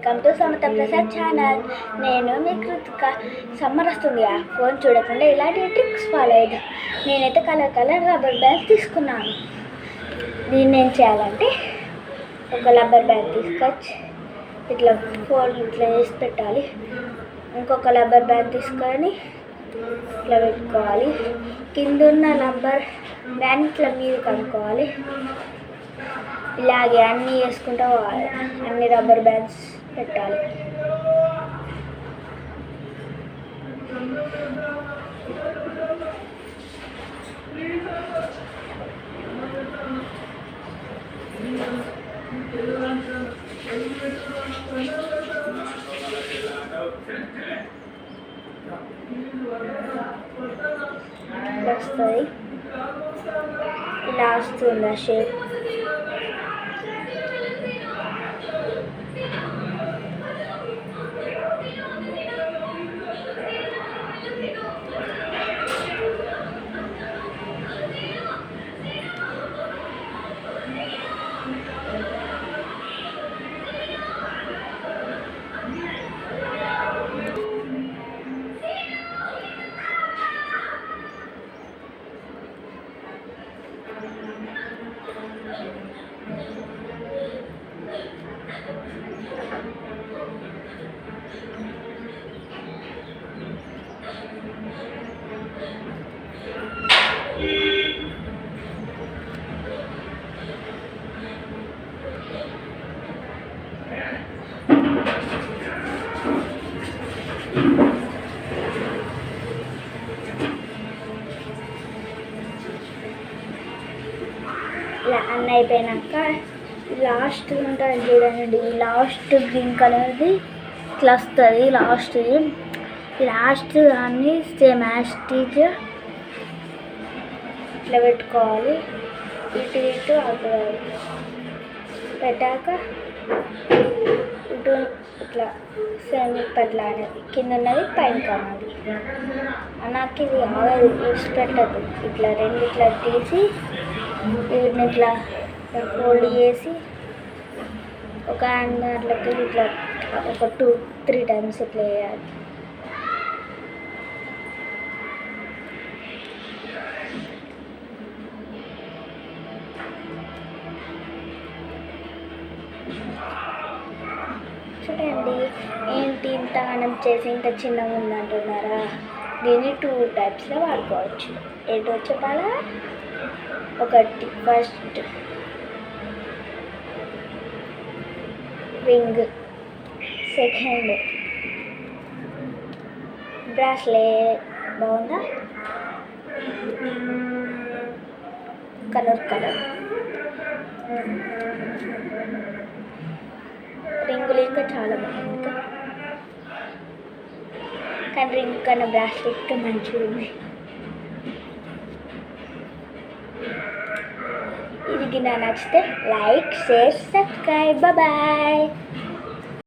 Welcome to Samata Prasad channel. నేను మీ Kritika. Summer వస్తుంది, ఫోన్ చూడకుండా ఇలాంటి ట్రిక్స్ ఫాలో అయ్యాను. నేనైతే కలర్ రబ్బర్ బ్యాండ్ తీసుకున్నాను. దీన్ని ఏం చేయాలంటే ఒక రబ్బర్ బ్యాండ్ తీసుకొచ్చి ఇట్లా ఫోల్డ్ ఇట్లా వేసి పెట్టాలి. ఇంకొక రబ్బర్ బ్యాండ్ తీసుకొని ఇట్లా పెట్టుకోవాలి. కింద ఉన్న రబ్బర్ బ్యాండ్ ఇట్లా మీద కనుక్కోవాలి. ఇలాగే అన్నీ వేసుకుంటూ పోవాలి. అన్ని రబ్బర్ బ్యాండ్స్ పెట్టాలి. వస్తుంది, ఇలా వస్తుంది ఆ షేప్. ఇలా అన్నీ అయిపోయాక లాస్ట్ ఉంటుంది చూడండి, లాస్ట్ గ్రీన్ కలర్ది ఇట్లా వస్తుంది. లాస్ట్ అన్నీ సేమ్ యాస్టీజ్ ఇట్లా పెట్టుకోవాలి. ఇటు అటు పెట్టాక ఇటు ఇట్లా సేమ్ ఇప్పట్లా అనేది కింద ఉన్నది పైన కావాలి. నాకు ఇది ఆగదు, ఇడిచి పెట్టద్దు. ఇట్లా రెండు ఇట్లా తీసి వీటిని ఇట్లా ఫోల్డ్ చేసి ఒక దాంట్లోకి ఇట్లా ఒక 2-3 టైమ్స్ ఇట్లా వేయాలి. చూడండి, ఏంటి ఇంతగానం చేసి ఇంత చిన్నగా ఉందంటున్నారా? దీన్ని 2 టైప్స్లో వాడుకోవచ్చు. ఏంటో చెప్పాలా? ఒకటి ఫస్ట్ రింగ్, సెకండ్ బ్రాస్లెట్. బాగుందా? కలర్ రింగులు ఇంకా చాలా బాగుంది, కానీ రింగ్ కన్నా బ్రాస్లెట్ మంచిగా ఉంది. ఇది నచ్చితే లైక్, షేర్, సబ్స్క్రైబ్. బాయ్.